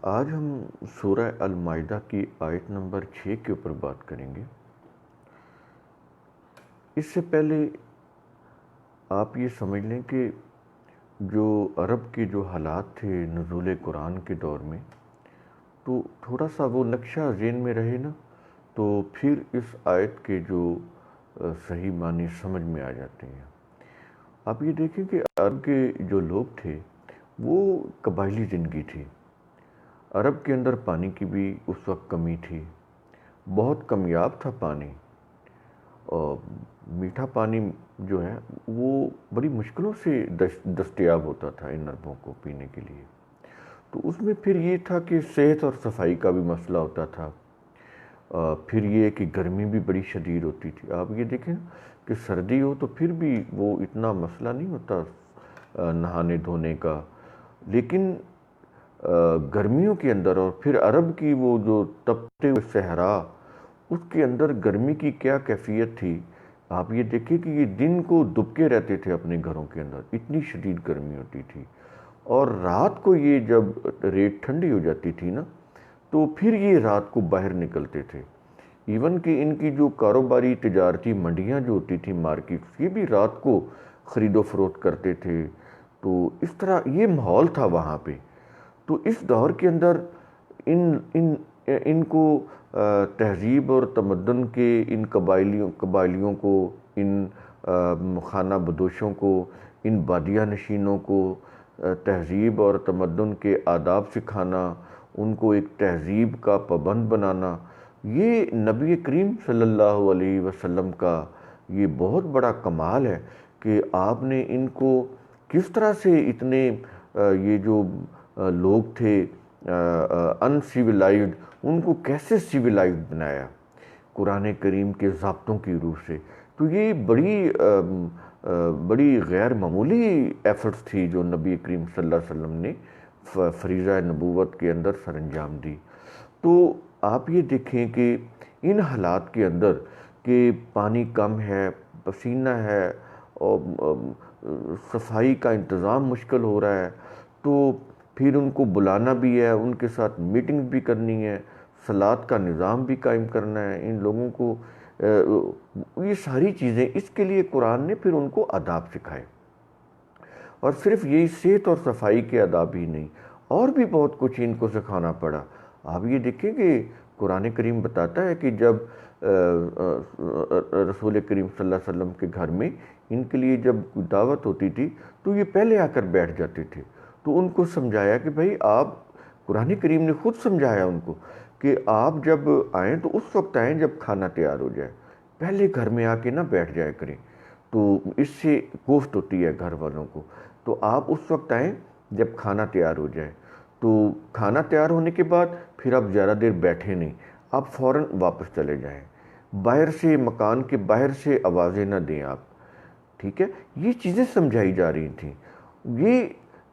آج ہم سورہ المائدہ کی آیت نمبر 6 کے اوپر بات کریں گے۔ اس سے پہلے آپ یہ سمجھ لیں کہ جو عرب کے جو حالات تھے نزول قرآن کے دور میں، تو تھوڑا سا وہ نقشہ ذہن میں رہے نا، تو پھر اس آیت کے جو صحیح معنی سمجھ میں آ جاتے ہیں۔ آپ یہ دیکھیں کہ عرب کے جو لوگ تھے وہ قبائلی زندگی تھی۔ عرب کے اندر پانی کی بھی اس وقت کمی تھی، بہت کمیاب تھا پانی، اور میٹھا پانی جو ہے وہ بڑی مشکلوں سے دستیاب ہوتا تھا ان عربوں کو پینے کے لیے۔ تو اس میں پھر یہ تھا کہ صحت اور صفائی کا بھی مسئلہ ہوتا تھا، پھر یہ کہ گرمی بھی بڑی شدید ہوتی تھی۔ آپ یہ دیکھیں کہ سردی ہو تو پھر بھی وہ اتنا مسئلہ نہیں ہوتا نہانے دھونے کا، لیکن گرمیوں کے اندر، اور پھر عرب کی وہ جو تپتے ہوئے صحرا، اس کے اندر گرمی کی کیا کیفیت تھی۔ آپ یہ دیکھیں کہ یہ دن کو دبکے رہتے تھے اپنے گھروں کے اندر، اتنی شدید گرمی ہوتی تھی، اور رات کو یہ جب ریت ٹھنڈی ہو جاتی تھی نا، تو پھر یہ رات کو باہر نکلتے تھے۔ ایون کہ ان کی جو کاروباری تجارتی منڈیاں جو ہوتی تھی، مارکیٹ، یہ بھی رات کو خرید و فروخت کرتے تھے۔ تو اس طرح یہ ماحول تھا وہاں پہ۔ تو اس دور کے اندر ان کو تہذیب اور تمدن کے ان قبائلیوں کو، ان خانہ بدوشوں کو، ان بادیہ نشینوں کو تہذیب اور تمدن کے آداب سکھانا، ان کو ایک تہذیب کا پابند بنانا، یہ نبی کریم صلی اللہ علیہ وسلم کا یہ بہت بڑا کمال ہے کہ آپ نے ان کو کس طرح سے اتنے یہ جو لوگ تھے ان سیولائزڈ، ان کو کیسے سیولائزڈ بنایا قرآن کریم کے ضابطوں کی روح سے۔ تو یہ بڑی غیر معمولی ایفرٹس تھی جو نبی کریم صلی اللہ علیہ وسلم نے فریضہ نبوت کے اندر سر انجام دی۔ تو آپ یہ دیکھیں کہ ان حالات کے اندر کہ پانی کم ہے، پسینہ ہے، اور صفائی کا انتظام مشکل ہو رہا ہے، تو پھر ان کو بلانا بھی ہے، ان کے ساتھ میٹنگ بھی کرنی ہے، صلاۃ کا نظام بھی قائم کرنا ہے ان لوگوں کو، یہ ساری چیزیں، اس کے لیے قرآن نے پھر ان کو آداب سکھائے۔ اور صرف یہی صحت اور صفائی کے آداب ہی نہیں، اور بھی بہت کچھ ان کو سکھانا پڑا۔ آپ یہ دیکھیں کہ قرآن کریم بتاتا ہے کہ جب رسول کریم صلی اللہ علیہ وسلم کے گھر میں ان کے لیے جب دعوت ہوتی تھی تو یہ پہلے آ کر بیٹھ جاتے تھے۔ تو ان کو سمجھایا کہ بھائی آپ، قرآن کریم نے خود سمجھایا ان کو کہ آپ جب آئیں تو اس وقت آئیں جب کھانا تیار ہو جائے، پہلے گھر میں آ کے نہ بیٹھ جائے کریں، تو اس سے کوفت ہوتی ہے گھر والوں کو۔ تو آپ اس وقت آئیں جب کھانا تیار ہو جائے۔ تو کھانا تیار ہونے کے بعد پھر آپ زیادہ دیر بیٹھے نہیں، آپ فوراً واپس چلے جائیں، باہر سے، مکان کے باہر سے آوازیں نہ دیں آپ، ٹھیک ہے۔ یہ چیزیں سمجھائی جا رہی تھیں، یہ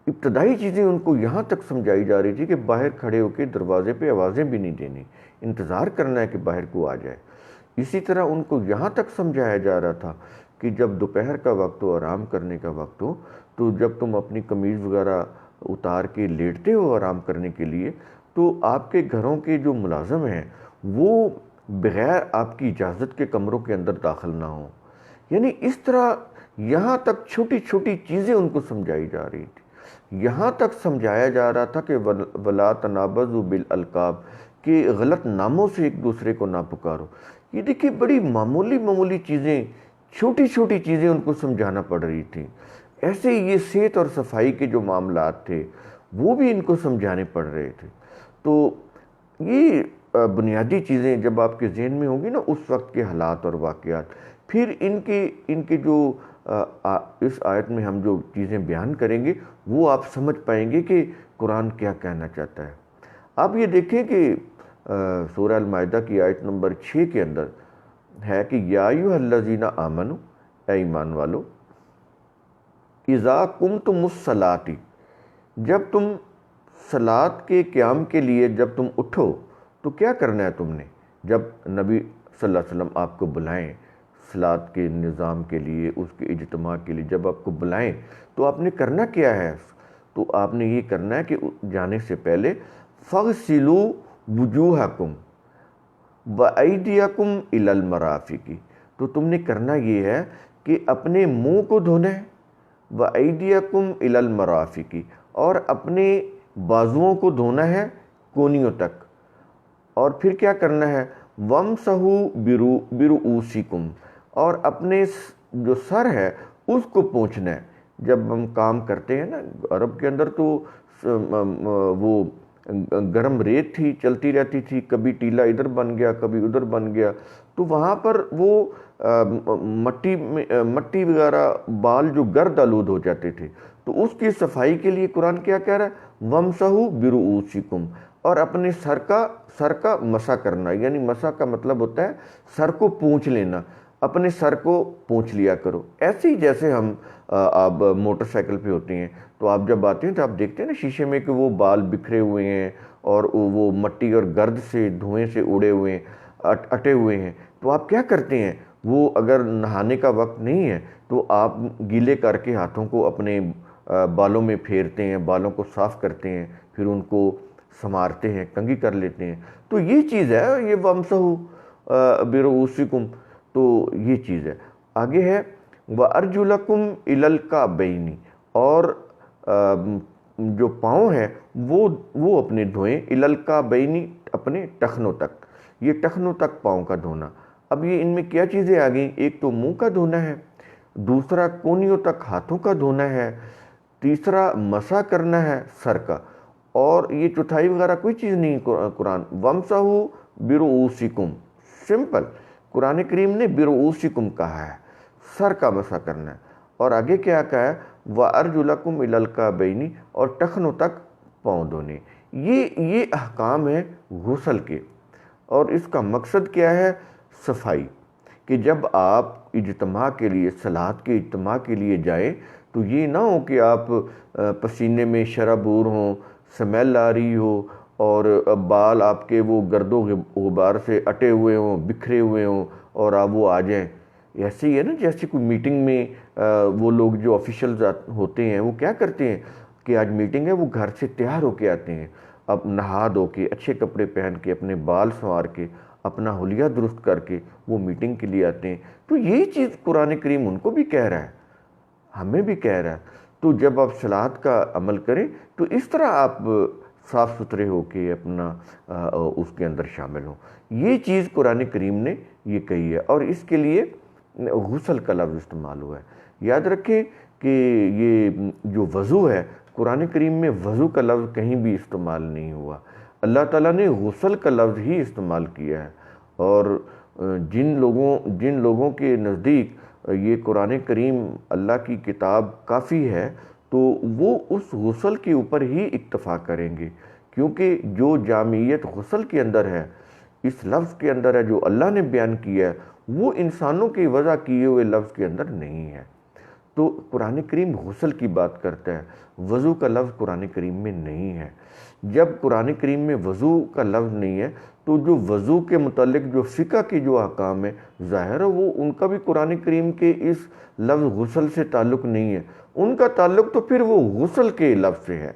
ابتدائی چیزیں ان کو یہاں تک سمجھائی جا رہی تھی کہ باہر کھڑے ہو کے دروازے پہ آوازیں بھی نہیں دینی، انتظار کرنا ہے کہ باہر کو آ جائے۔ اسی طرح ان کو یہاں تک سمجھایا جا رہا تھا کہ جب دوپہر کا وقت ہو، آرام کرنے کا وقت ہو، تو جب تم اپنی قمیض وغیرہ اتار کے لیٹتے ہو آرام کرنے کے لیے، تو آپ کے گھروں کے جو ملازم ہیں وہ بغیر آپ کی اجازت کے کمروں کے اندر داخل نہ ہوں۔ یعنی اس طرح یہاں تک چھوٹی چھوٹی چیزیں ان کو سمجھائی جا رہی تھی۔ یہاں تک سمجھایا جا رہا تھا کہ وَلَا تَنَابَزُوا بِالْأَلْقَابِ، کہ غلط ناموں سے ایک دوسرے کو نہ پکارو۔ یہ دیکھیے بڑی معمولی چیزیں، چھوٹی چھوٹی چیزیں ان کو سمجھانا پڑ رہی تھیں۔ ایسے ہی یہ صحت اور صفائی کے جو معاملات تھے وہ بھی ان کو سمجھانے پڑ رہے تھے۔ تو یہ بنیادی چیزیں جب آپ کے ذہن میں ہوں گی نا اس وقت کے حالات اور واقعات، پھر ان کے جو اس آیت میں ہم جو چیزیں بیان کریں گے وہ آپ سمجھ پائیں گے کہ قرآن کیا کہنا چاہتا ہے۔ آپ یہ دیکھیں کہ سورہ المائدہ کی آیت نمبر 6 کے اندر ہے کہ یا ایھا الذین آمنوا، اے ایمان والو، اذا قمتم الصلاۃ، جب تم صلاۃ کے قیام کے لیے جب تم اٹھو تو کیا کرنا ہے تم نے؟ جب نبی صلی اللہ علیہ وسلم آپ کو بلائیں صلاۃ کے نظام کے لیے، اس کے اجتماع کے لیے جب آپ کو بلائیں تو آپ نے کرنا کیا ہے؟ تو آپ نے یہ کرنا ہے کہ جانے سے پہلے فغسلوا وجوہکم وَأَيْدِيَكُمْ إِلَى الْمَرَافِقِ، تو تم نے کرنا یہ ہے کہ اپنے منہ کو دھونا ہے، وَأَيْدِيَكُمْ إِلَى الْمَرَافِقِ، اور اپنے بازوؤں کو دھونا ہے کونیوں تک، اور پھر کیا کرنا ہے، وَامْسَحُوا بِرُؤُوسِكُمْ، اور اپنے جو سر ہے اس کو پونچھنا ہے۔ جب ہم کام کرتے ہیں نا عرب کے اندر، تو وہ گرم ریت تھی چلتی رہتی تھی، کبھی ٹیلا ادھر بن گیا کبھی ادھر بن گیا، تو وہاں پر وہ مٹی وغیرہ بال جو گرد آلود ہو جاتے تھے، تو اس کی صفائی کے لیے قرآن کیا کہہ رہا ہے، وَامْسَحُوا بِرُؤُوسِكُمْ، اور اپنے سر کا مسح کرنا، یعنی مسح کا مطلب ہوتا ہے سر کو پونچھ لینا، اپنے سر کو پونچھ لیا کرو۔ ایسے ہی جیسے ہم آپ موٹر سائیکل پہ ہوتے ہیں، تو آپ جب آتے ہیں تو آپ دیکھتے ہیں نا شیشے میں کہ وہ بال بکھرے ہوئے ہیں اور وہ مٹی اور گرد سے دھوئیں سے اڑے ہوئے ہیں، اٹے ہوئے ہیں، تو آپ کیا کرتے ہیں، وہ اگر نہانے کا وقت نہیں ہے تو آپ گیلے کر کے ہاتھوں کو اپنے بالوں میں پھیرتے ہیں، بالوں کو صاف کرتے ہیں، پھر ان کو سنوارتے ہیں، کنگھی کر لیتے ہیں۔ تو یہ چیز ہے، یہ وَامْسَحُوا بِرُؤُوسِكُمْ، تو یہ چیز ہے۔ آگے ہے وَأَرْجُلَكُمْ إِلَى الْكَعْبَيْنِ، اور جو پاؤں ہیں وہ اپنے دھوئیں، إِلَى الْكَعْبَيْنِ، اپنے ٹخنوں تک، یہ ٹخنوں تک پاؤں کا دھونا۔ اب یہ ان میں کیا چیزیں آ گئیں، ایک تو منہ کا دھونا ہے، دوسرا کونیوں تک ہاتھوں کا دھونا ہے، تیسرا مسح کرنا ہے سر کا، اور یہ چوتھائی وغیرہ کوئی چیز نہیں قرآن۔ وَامْسَحُوا بِرُؤُوسِكُمْ، سمپل قرآن کریم نے بِرُؤُوسِكُمْ کہا ہے، سر کا مسح کرنا ہے، اور آگے کیا کہا ہے، وَأَرْجُلَكُمْ إِلَى الْكَعْبَيْنِ، اور ٹخنوں تک پاؤں دھونے۔ یہ احکام ہیں غسل کے، اور اس کا مقصد کیا ہے، صفائی، کہ جب آپ اجتماع کے لیے، صلاۃ کے اجتماع کے لیے جائیں تو یہ نہ ہو کہ آپ پسینے میں شرابور ہوں، سمیل آ رہی ہو، اور بال آپ کے وہ گرد و غبار سے اٹے ہوئے ہوں، بکھرے ہوئے ہوں، اور آپ وہ آ جائیں۔ ایسے ہی ہے نا، جیسے کوئی میٹنگ میں وہ لوگ جو آفیشلز ہوتے ہیں وہ کیا کرتے ہیں کہ آج میٹنگ ہے، وہ گھر سے تیار ہو کے آتے ہیں، اب نہا دھو کے اچھے کپڑے پہن کے، اپنے بال سنوار کے، اپنا حلیہ درست کر کے وہ میٹنگ کے لیے آتے ہیں۔ تو یہی چیز قرآن کریم ان کو بھی کہہ رہا ہے، ہمیں بھی کہہ رہا ہے۔ تو جب آپ صلاۃ کا عمل کریں تو اس طرح آپ صاف ستھرے ہو کے اپنا اس کے اندر شامل ہوں۔ یہ چیز قرآن کریم نے یہ کہی ہے، اور اس کے لیے غسل کا لفظ استعمال ہوا ہے۔ یاد رکھیں کہ یہ جو وضو ہے، قرآن کریم میں وضو کا لفظ کہیں بھی استعمال نہیں ہوا، اللہ تعالیٰ نے غسل کا لفظ ہی استعمال کیا ہے۔ اور جن لوگوں کے نزدیک یہ قرآن کریم اللہ کی کتاب کافی ہے، تو وہ اس غسل کے اوپر ہی اکتفا کریں گے، کیونکہ جو جامعیت غسل کے اندر ہے، اس لفظ کے اندر ہے جو اللہ نے بیان کیا ہے، وہ انسانوں کے وضع کیے ہوئے لفظ کے اندر نہیں ہے۔ تو قرآن کریم غسل کی بات کرتا ہے، وضو کا لفظ قرآن کریم میں نہیں ہے۔ جب قرآن کریم میں وضو کا لفظ نہیں ہے تو جو وضو کے متعلق جو فقہ کی جو احکام ہے، ظاہر ہے وہ ان کا بھی قرآن کریم کے اس لفظ غسل سے تعلق نہیں ہے، ان کا تعلق تو پھر وہ غسل کے لفظ سے ہے،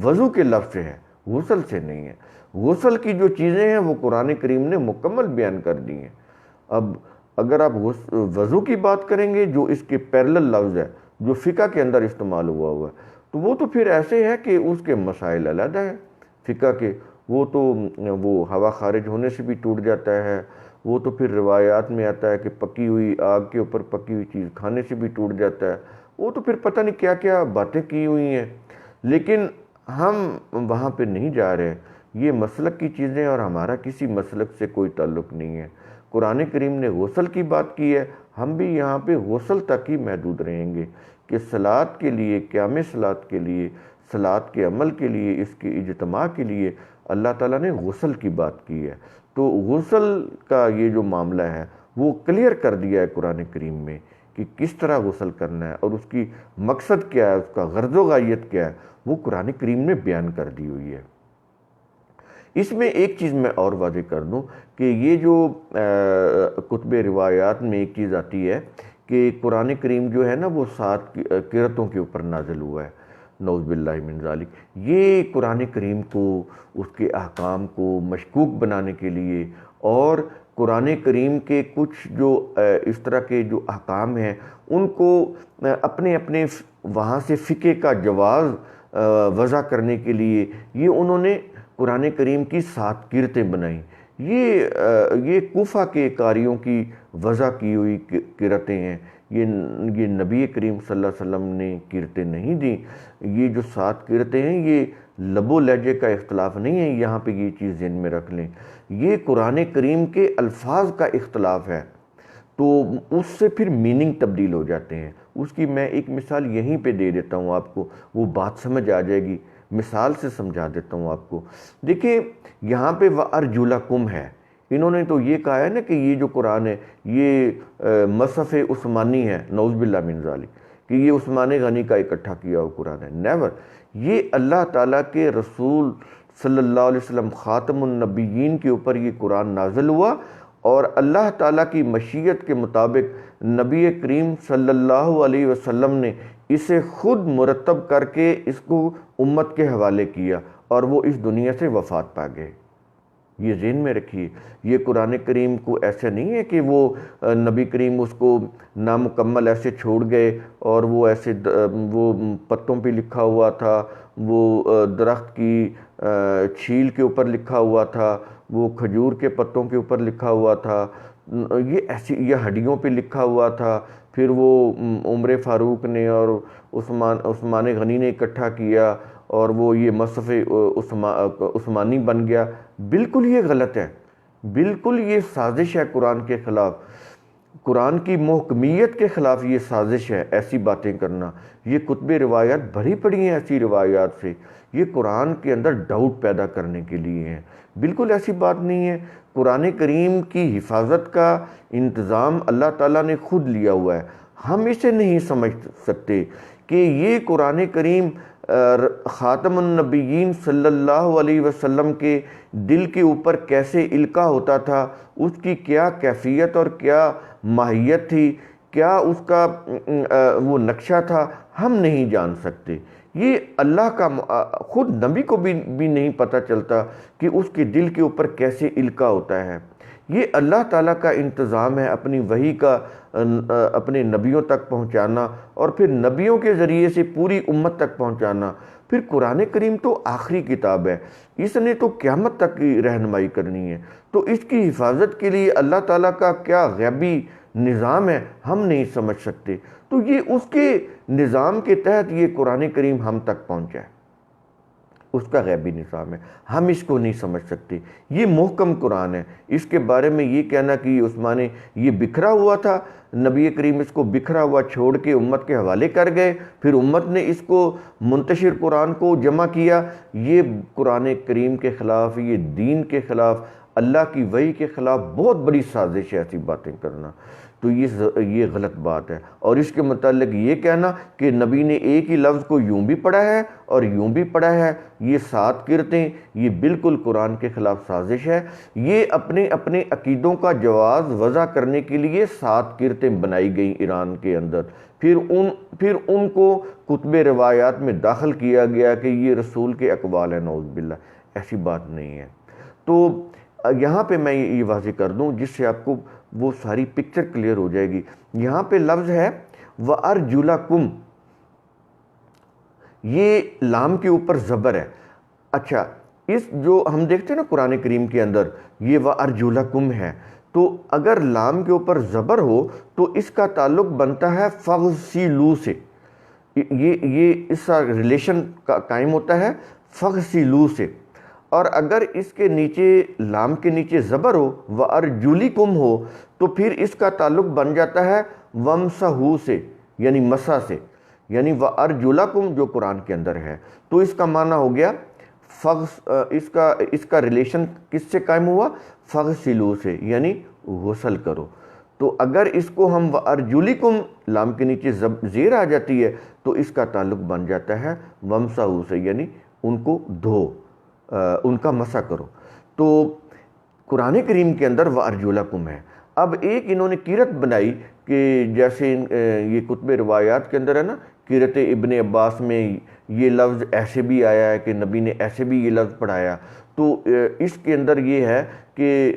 وضو کے لفظ سے ہے، غسل سے نہیں ہے۔ غسل کی جو چیزیں ہیں وہ قرآن کریم نے مکمل بیان کر دی ہیں۔ اب اگر آپ وضو کی بات کریں گے جو اس کے پیرلل لفظ ہے، جو فقہ کے اندر استعمال ہوا ہے، تو وہ تو پھر ایسے ہے کہ اس کے مسائل علیحدہ ہیں فقہ کے، وہ تو وہ ہوا خارج ہونے سے بھی ٹوٹ جاتا ہے، وہ تو پھر روایات میں آتا ہے کہ پکی ہوئی آگ کے اوپر پکی ہوئی چیز کھانے سے بھی ٹوٹ جاتا ہے، وہ تو پھر پتہ نہیں کیا کیا باتیں کی ہوئی ہیں، لیکن ہم وہاں پہ نہیں جا رہے۔ یہ مسلک کی چیزیں اور ہمارا کسی مسلک سے کوئی تعلق نہیں ہے۔ قرآن کریم نے غسل کی بات کی ہے، ہم بھی یہاں پہ غسل تک ہی محدود رہیں گے کہ صلاۃ کے لیے، قیام صلاۃ کے لیے، صلاۃ کے عمل کے لیے، اس کے اجتماع کے لیے اللہ تعالیٰ نے غسل کی بات کی ہے۔ تو غسل کا یہ جو معاملہ ہے وہ کلیئر کر دیا ہے قرآن کریم میں کہ کس طرح غسل کرنا ہے، اور اس کی مقصد کیا ہے، اس کا غرض و غایت کیا ہے، وہ قرآن کریم نے بیان کر دی ہوئی ہے۔ اس میں ایک چیز میں اور واضح کر دوں کہ یہ جو کتب روایات میں ایک چیز آتی ہے کہ قرآن کریم جو ہے نا وہ 7 قرأتوں کے اوپر نازل ہوا ہے۔ نعوذ باللہ من ذالک۔ یہ قرآن کریم کو، اس کے احکام کو مشکوک بنانے کے لیے، اور قرآن کریم کے کچھ جو اس طرح کے جو احکام ہیں ان کو اپنے اپنے وہاں سے فقہ کا جواز وضع کرنے کے لیے یہ انہوں نے قرآن کریم کی 7 قرتیں بنائیں۔ یہ کوفہ کے قاریوں کی وضع کی ہوئی قرتیں ہیں، یہ نبی کریم صلی اللہ علیہ وسلم نے قرتیں نہیں دیں۔ یہ جو 7 قرتیں ہیں یہ لب و لہجے کا اختلاف نہیں ہے، یہاں پہ یہ چیز ذہن میں رکھ لیں، یہ قرآن کریم کے الفاظ کا اختلاف ہے، تو اس سے پھر میننگ تبدیل ہو جاتے ہیں۔ اس کی میں ایک مثال یہیں پہ دے دیتا ہوں آپ کو، وہ بات سمجھ آ جائے گی، مثال سے سمجھا دیتا ہوں آپ کو۔ دیکھیں یہاں پہ وَأَرْجُلَكُمْ ہے، انہوں نے تو یہ کہا ہے نا کہ یہ جو قرآن ہے یہ مصحف عثمانی ہے، نعوذ باللہ من ذالک، کہ یہ عثمان غنی کا اکٹھا کیا ہوا قرآن ہے۔ نیور، یہ اللہ تعالیٰ کے رسول صلی اللہ علیہ وسلم خاتم النبیین کے اوپر یہ قرآن نازل ہوا، اور اللہ تعالیٰ کی مشیت کے مطابق نبی کریم صلی اللہ علیہ وسلم نے اسے خود مرتب کر کے اس کو امت کے حوالے کیا، اور وہ اس دنیا سے وفات پا گئے۔ یہ ذہن میں رکھیے، یہ قرآن کریم کو ایسے نہیں ہے کہ وہ نبی کریم اس کو نامکمل ایسے چھوڑ گئے، اور وہ ایسے وہ پتوں پہ لکھا ہوا تھا، وہ درخت کی چھیل کے اوپر لکھا ہوا تھا، وہ کھجور کے پتوں کے اوپر لکھا ہوا تھا، یہ ہڈیوں پہ لکھا ہوا تھا، پھر وہ عمر فاروق نے اور عثمان غنی نے اکٹھا کیا، اور وہ یہ مصحف عثمانی بن گیا۔ بالکل یہ غلط ہے، بالکل یہ سازش ہے قرآن کے خلاف، قرآن کی محکمیت کے خلاف یہ سازش ہے ایسی باتیں کرنا۔ یہ کتب روایات بھری پڑی ہیں ایسی روایات سے، یہ قرآن کے اندر ڈاؤٹ پیدا کرنے کے لیے ہیں، بالکل ایسی بات نہیں ہے۔ قرآن کریم کی حفاظت کا انتظام اللہ تعالیٰ نے خود لیا ہوا ہے، ہم اسے نہیں سمجھ سکتے کہ یہ قرآن کریم خاتم النبیین صلی اللہ علیہ وسلم کے دل کے اوپر کیسے القا ہوتا تھا، اس کی کیا کیفیت اور کیا ماہیت تھی، کیا اس کا وہ نقشہ تھا، ہم نہیں جان سکتے۔ یہ اللہ کا خود نبی کو بھی نہیں پتہ چلتا کہ اس کے دل کے اوپر کیسے القا ہوتا ہے۔ یہ اللہ تعالیٰ کا انتظام ہے اپنی وحی کا اپنے نبیوں تک پہنچانا، اور پھر نبیوں کے ذریعے سے پوری امت تک پہنچانا۔ پھر قرآن کریم تو آخری کتاب ہے، اس نے تو قیامت تک کی رہنمائی کرنی ہے، تو اس کی حفاظت کے لیے اللہ تعالیٰ کا کیا غیبی نظام ہے ہم نہیں سمجھ سکتے، تو یہ اس کے نظام کے تحت یہ قرآن کریم ہم تک پہنچا ہے، اس کا غیبی نظام ہے، ہم اس کو نہیں سمجھ سکتے۔ یہ محکم قرآن ہے، اس کے بارے میں یہ کہنا کہ یہ بکھرا ہوا تھا، نبی کریم اس کو بکھرا ہوا چھوڑ کے امت کے حوالے کر گئے، پھر امت نے اس کو منتشر قرآن کو جمع کیا، یہ قرآن کریم کے خلاف، یہ دین کے خلاف، اللہ کی وحی کے خلاف بہت بڑی سازش ہے ایسی باتیں کرنا، تو یہ غلط بات ہے۔ اور اس کے متعلق یہ کہنا کہ نبی نے ایک ہی لفظ کو یوں بھی پڑھا ہے اور یوں بھی پڑھا ہے، یہ 7 قرتیں، یہ بالکل قرآن کے خلاف سازش ہے۔ یہ اپنے اپنے عقیدوں کا جواز وضع کرنے کے لیے 7 قرتیں بنائی گئیں ایران کے اندر، پھر ان کو کتب روایات میں داخل کیا گیا کہ یہ رسول کے اقوال ہیں، نعوذ باللہ، ایسی بات نہیں ہے۔ تو یہاں پہ میں یہ واضح کر دوں جس سے آپ کو وہ ساری پکچر کلیئر ہو جائے گی۔ یہاں پہ لفظ ہے وَأَرْجُلَكُمْ، یہ لام کے اوپر زبر ہے۔ اچھا، اس جو ہم دیکھتے ہیں نا قرآن کریم کے اندر یہ وَأَرْجُلَكُمْ ہے، تو اگر لام کے اوپر زبر ہو تو اس کا تعلق بنتا ہے فَغْسِلُوا سے، یہ اس کا ریلیشن قائم ہوتا ہے فَغْسِلُوا سے، اور اگر اس کے نیچے لام کے نیچے زبر ہو وَأَرْجُلِكُمْ ہو تو پھر اس کا تعلق بن جاتا ہے وَامْسَحُوا سے، یعنی مسح سے، یعنی وَأَرْجُلَكُمْ جو قرآن کے اندر ہے، تو اس کا معنی ہو گیا اس کا ریلیشن کس سے قائم ہوا؟ فَغْسِلُوا سے، یعنی غسل کرو۔ تو اگر اس کو ہم وَأَرْجُلِكُمْ لام کے نیچے زیر آ جاتی ہے تو اس کا تعلق بن جاتا ہے وَامْسَحُوا سے، یعنی ان کو دھو، ان کا مسح کرو۔ تو قرآن کریم کے اندر وَأَرْجُلَكُمْ ہے۔ اب ایک انہوں نے قرت بنائی کہ جیسے یہ کتب روایات کے اندر ہے نا، قرت ابن عباس میں یہ لفظ ایسے بھی آیا ہے کہ نبی نے ایسے بھی یہ لفظ پڑھایا، تو اس کے اندر یہ ہے کہ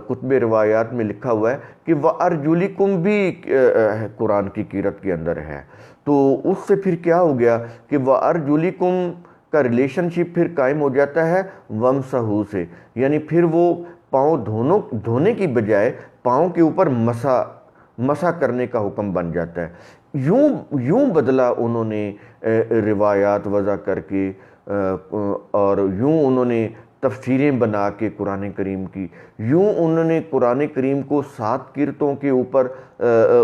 کتب روایات میں لکھا ہوا ہے کہ وَأَرْجُلِكُمْ بھی قرآن کی قرأت کے اندر ہے۔ تو اس سے پھر کیا ہو گیا کہ وَأَرْجُلِكُمْ کا ریلیشن شپ پھر قائم ہو جاتا ہے وَمْسَحُوا سے، یعنی پھر وہ پاؤں دھونے کی بجائے پاؤں کے اوپر مسح کرنے کا حکم بن جاتا ہے۔ یوں بدلا انہوں نے روایات وضع کر کے، اور یوں انہوں نے تفسیریں بنا کے قرآن کریم کی، یوں انہوں نے قرآن کریم کو 7 قرتوں کے اوپر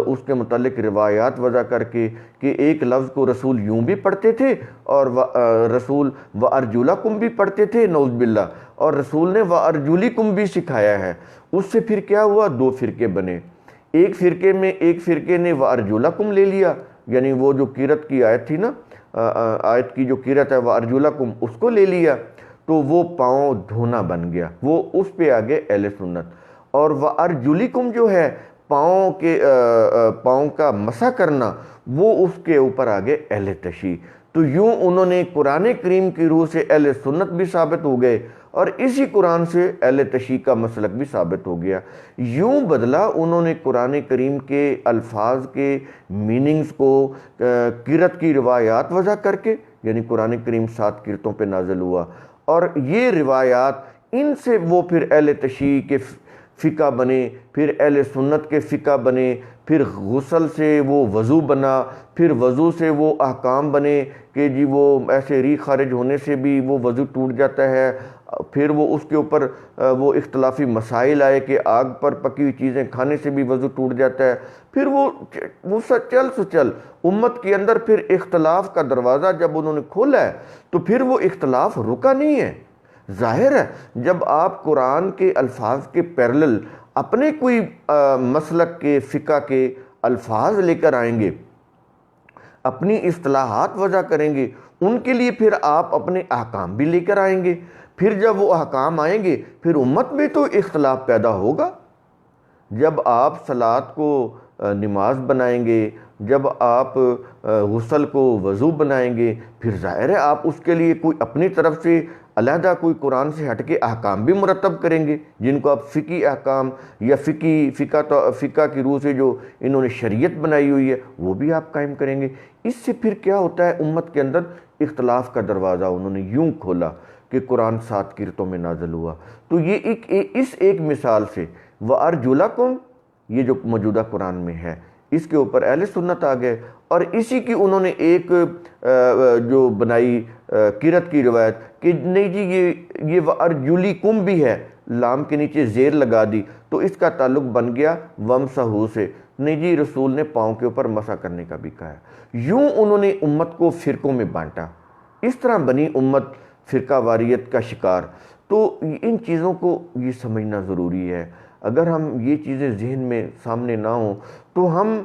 اس کے متعلق روایات وضع کر کے کہ ایک لفظ کو رسول یوں بھی پڑھتے تھے اور رسول وَأَرْجُلَكُمْ بھی پڑھتے تھے نعوذ باللہ، اور رسول نے وَأَرْجُلِكُمْ بھی سکھایا ہے۔ اس سے پھر کیا ہوا، 2 فرقے بنے۔ ایک فرقے نے وَأَرْجُلَكُمْ لے لیا، یعنی وہ جو قرأت کی آیت تھی نا، آیت کی جو قرأت ہے وَأَرْجُلَكُمْ، اس کو لے لیا، تو وہ پاؤں دھونا بن گیا، وہ اس پہ آگے اہل سنت۔ اور وَأَرْجُلِكُمْ جو ہے پاؤں کا مسح کرنا، وہ اس کے اوپر آگے اہل تشیع۔ تو یوں انہوں نے قرآن کریم کی روح سے اہل سنت بھی ثابت ہو گئے، اور اسی قرآن سے اہل تشیع کا مسلک بھی ثابت ہو گیا۔ یوں بدلا انہوں نے قرآن کریم کے الفاظ کے میننگز کو قرأت کی روایات وضع کر کے، یعنی قرآن کریم 7 قرتوں پہ نازل ہوا، اور یہ روایات ان سے وہ پھر اہل تشیع کے فقہ بنے، پھر اہل سنت کے فقہ بنے، پھر غسل سے وہ وضو بنا، پھر وضو سے وہ احکام بنے کہ جی وہ ایسے ریح خارج ہونے سے بھی وہ وضو ٹوٹ جاتا ہے، پھر وہ اس کے اوپر وہ اختلافی مسائل آئے کہ آگ پر پکی ہوئی چیزیں کھانے سے بھی وضو ٹوٹ جاتا ہے، پھر وہ چل امت کے اندر پھر اختلاف کا دروازہ جب انہوں نے کھولا ہے تو پھر وہ اختلاف رکا نہیں ہے۔ ظاہر ہے جب آپ قرآن کے الفاظ کے پیرلل اپنے کوئی مسلک کے فقہ کے الفاظ لے کر آئیں گے، اپنی اصطلاحات وضع کریں گے، ان کے لیے پھر آپ اپنے احکام بھی لے کر آئیں گے، پھر جب وہ احکام آئیں گے پھر امت میں تو اختلاف پیدا ہوگا۔ جب آپ صلاۃ کو نماز بنائیں گے، جب آپ غسل کو وضو بنائیں گے، پھر ظاہر ہے آپ اس کے لیے کوئی اپنی طرف سے علیحدہ کوئی قرآن سے ہٹ کے احکام بھی مرتب کریں گے، جن کو آپ فقہی احکام یا فقہ کی روح سے جو انہوں نے شریعت بنائی ہوئی ہے وہ بھی آپ قائم کریں گے۔ اس سے پھر کیا ہوتا ہے، امت کے اندر اختلاف کا دروازہ انہوں نے یوں کھولا کہ قرآن 7 قرتوں میں نازل ہوا۔ تو یہ اس ایک مثال سے وَأَرْجُلَكُمْ، یہ جو موجودہ قرآن میں ہے، اس کے اوپر اہل سنت آ گئے، اور اسی کی انہوں نے ایک جو بنائی قرأت کی روایت کہ نہیں جی یہ وَأَرْجُلِكُمْ بھی ہے، لام کے نیچے زیر لگا دی، تو اس کا تعلق بن گیا وَمْسَحُوا سے، نہیں جی رسول نے پاؤں کے اوپر مسح کرنے کا بھی کہا ہے۔ یوں انہوں نے امت کو فرقوں میں بانٹا، اس طرح بنی امت فرقہ واریت کا شکار۔ تو ان چیزوں کو یہ سمجھنا ضروری ہے، اگر ہم یہ چیزیں ذہن میں سامنے نہ ہوں تو ہم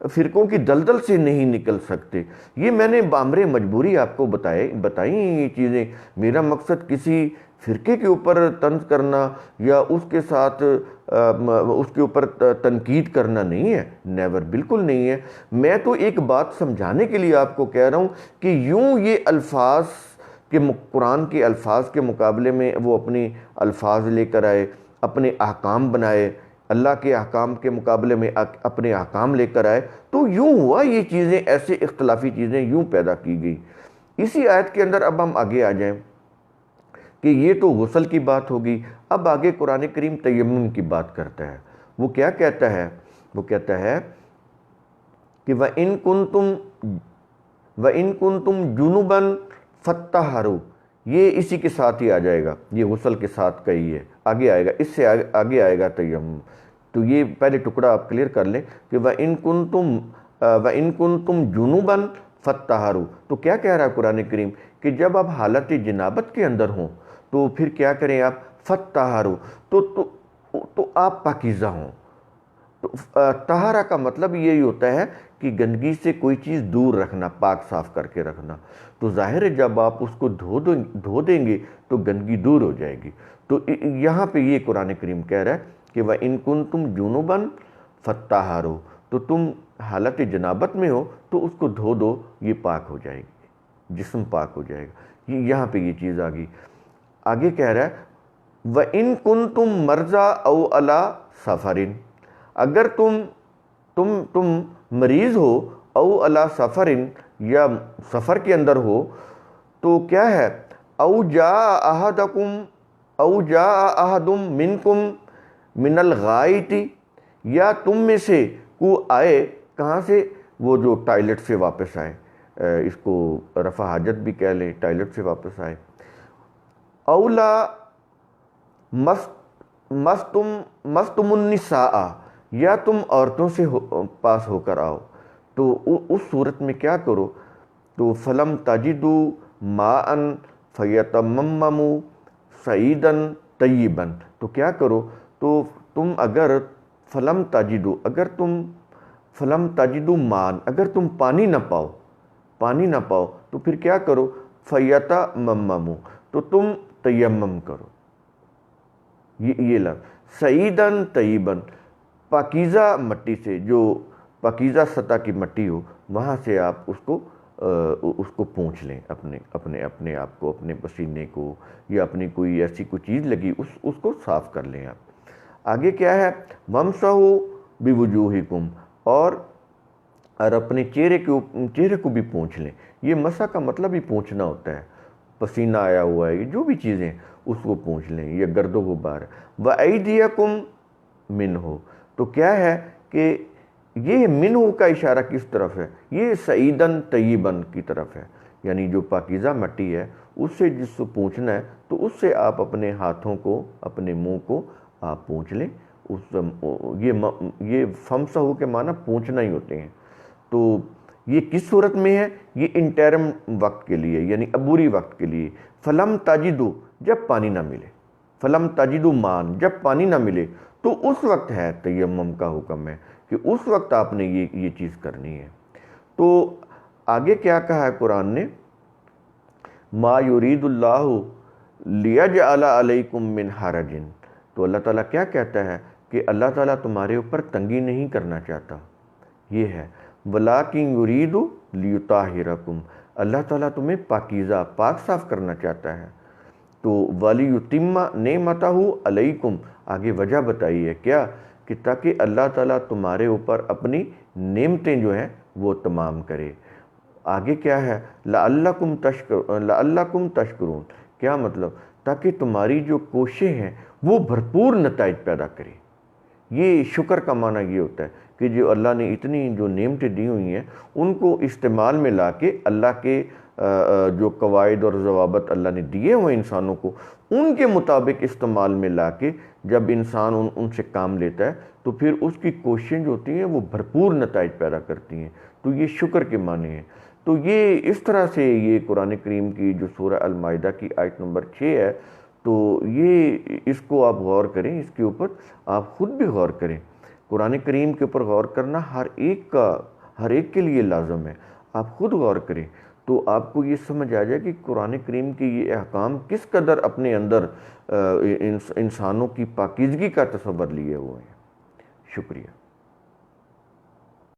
فرقوں کی دلدل سے نہیں نکل سکتے۔ یہ میں نے بامر مجبوری آپ کو بتائیں یہ چیزیں، میرا مقصد کسی فرقے کے اوپر طنز کرنا یا اس کے اوپر تنقید کرنا نہیں ہے، نیور، بالکل نہیں ہے۔ میں تو ایک بات سمجھانے کے لیے آپ کو کہہ رہا ہوں کہ یوں یہ الفاظ کہ قرآن کے الفاظ کے مقابلے میں وہ اپنے الفاظ لے کر آئے، اپنے احکام بنائے، اللہ کے احکام کے مقابلے میں اپنے احکام لے کر آئے، تو یوں ہوا یہ چیزیں، ایسے اختلافی چیزیں یوں پیدا کی گئی۔ اسی آیت کے اندر اب ہم آگے آ جائیں کہ یہ تو غسل کی بات ہوگی، اب آگے قرآن کریم تیمم کی بات کرتا ہے۔ وہ کیا کہتا ہے؟ وہ کہتا ہے کہ وَإِن كُنتُمْ جُنُبًا فَطَّهَّرُوا، یہ اسی کے ساتھ ہی آ جائے گا، یہ غسل کے ساتھ کا ہی ہے، آگے آئے گا، اس سے آگے آئے گا تیمم۔ تو یہ پہلے ٹکڑا آپ کلیئر کر لیں کہ وَإِن كُنتُمْ جُنُبًا فَطَّهَّرُوا، تو کیا کہہ رہا ہے قرآن کریم کہ جب آپ حالت جنابت کے اندر ہوں تو پھر کیا کریں آپ؟ فَطَّهَّرُوا، تو آپ پاکیزہ ہوں۔ تو طہارہ کا مطلب یہی ہوتا ہے کہ گندگی سے کوئی چیز دور رکھنا، پاک صاف کر کے رکھنا۔ تو ظاہر ہے جب آپ اس کو دھو دیں گے تو گندگی دور ہو جائے گی۔ تو یہاں پہ یہ قرآن کریم کہہ رہا ہے کہ وَإِن كُنتُمْ جُنُبًا فَطَّهَّرُوا، تو تم حالت جنابت میں ہو تو اس کو دھو دو، یہ پاک ہو جائے گی، جسم پاک ہو جائے گا۔ یہاں پہ یہ چیز آ گئی۔ آگے کہہ رہا ہے وَإِن كُنتُم مَرْضَىٰ أَوْ عَلَىٰ سَفَرٍ، اگر تم مریض ہو، او علی سفرن، یا سفر کے اندر ہو، تو کیا ہے او جاء احد منکم من الغائط، یا تم میں سے کو آئے، کہاں سے؟ وہ جو ٹائلٹ سے واپس آئے، اس کو رفع حاجت بھی کہہ لیں، ٹائلٹ سے واپس آئے۔ اولا مستم النساء، یا تم عورتوں سے پاس ہو کر آؤ، تو اس صورت میں کیا کرو؟ تو فلم تجدوا ماء فیتمموا صعیدا طیبا، تو کیا کرو؟ تو تم اگر فلم تجدوا ماء، اگر تم پانی نہ پاؤ تو پھر کیا کرو؟ فیتمموا، تو تم تیمم کرو۔ یہ لفظ صعیداً طیباً، پاکیزہ مٹی سے، جو پاکیزہ سطح کی مٹی ہو، وہاں سے آپ اس کو پونچھ لیں، اپنے آپ کو، اپنے پسینے کو، یا اپنی کوئی ایسی کوئی چیز لگی اس کو صاف کر لیں آپ۔ آگے کیا ہے؟ وَامْسَحُوا بِوُجُوهِكُمْ، اور اپنے چہرے کو بھی پونچھ لیں۔ یہ مسح کا مطلب ہی پونچھنا ہوتا ہے، پسینہ آیا ہوا ہے، جو بھی چیزیں اس کو پونچھ لیں، یہ گرد و غبار۔ وَأَيْدِيَكُمْ مِنْهُ، تو کیا ہے کہ یہ منہ کا اشارہ کس طرف ہے؟ یہ سعیداً طیباً کی طرف ہے، یعنی جو پاکیزہ مٹی ہے اس سے جس کو پونچھنا ہے، تو اس سے آپ اپنے ہاتھوں کو، اپنے منہ کو آپ پونچھ لیں۔ یہ فمسحو کے معنی پونچھنا ہی ہوتے ہیں۔ تو یہ کس صورت میں ہے؟ یہ انٹرم وقت کے لیے، یعنی عبوری وقت کے لیے۔ فلم تجدو، جب پانی نہ ملے، فلم تجدو مان، جب پانی نہ ملے، تو اس وقت ہے تیمم کا حکم ہے کہ اس وقت آپ نے یہ چیز کرنی ہے۔ تو آگے کیا کہا ہے قرآن نے؟ ما یرید اللہ لیجعل علیکم من حرج، تو اللہ تعالیٰ کیا کہتا ہے کہ اللہ تعالیٰ تمہارے اوپر تنگی نہیں کرنا چاہتا، یہ ہے ولیکن یرید لیطہرکم، اللہ تعالیٰ تمہیں پاکیزہ، پاک صاف کرنا چاہتا ہے۔ تو ولیتم نعمتہ علیکم، آگے وجہ بتائی ہے کیا؟ کہ تاکہ اللہ تعالیٰ تمہارے اوپر اپنی نعمتیں جو ہیں وہ تمام کرے۔ آگے کیا ہے؟ لعلکم تشکرون، کیا مطلب؟ تاکہ تمہاری جو کوششیں ہیں وہ بھرپور نتائج پیدا کرے۔ یہ شکر کا معنی یہ ہوتا ہے کہ جو اللہ نے اتنی جو نعمتیں دی ہوئی ہیں ان کو استعمال میں لا کے، اللہ کے جو قواعد اور ضوابط اللہ نے دیے ہوئے انسانوں کو، ان کے مطابق استعمال میں لا کے جب انسان ان سے کام لیتا ہے تو پھر اس کی کوششیں جو ہوتی ہیں وہ بھرپور نتائج پیدا کرتی ہیں۔ تو یہ شکر کے معنی ہیں۔ تو یہ اس طرح سے یہ قرآن کریم کی جو سورہ المائدہ کی آیت نمبر 6 ہے، تو یہ اس کو آپ غور کریں، اس کے اوپر آپ خود بھی غور کریں۔ قرآن کریم کے اوپر غور کرنا ہر ایک کے لیے لازم ہے۔ آپ خود غور کریں تو آپ کو یہ سمجھ آ جائے کہ قرآن کریم کے یہ احکام کس قدر اپنے اندر انسانوں کی پاکیزگی کا تصور لیے ہوئے ہیں۔ شکریہ۔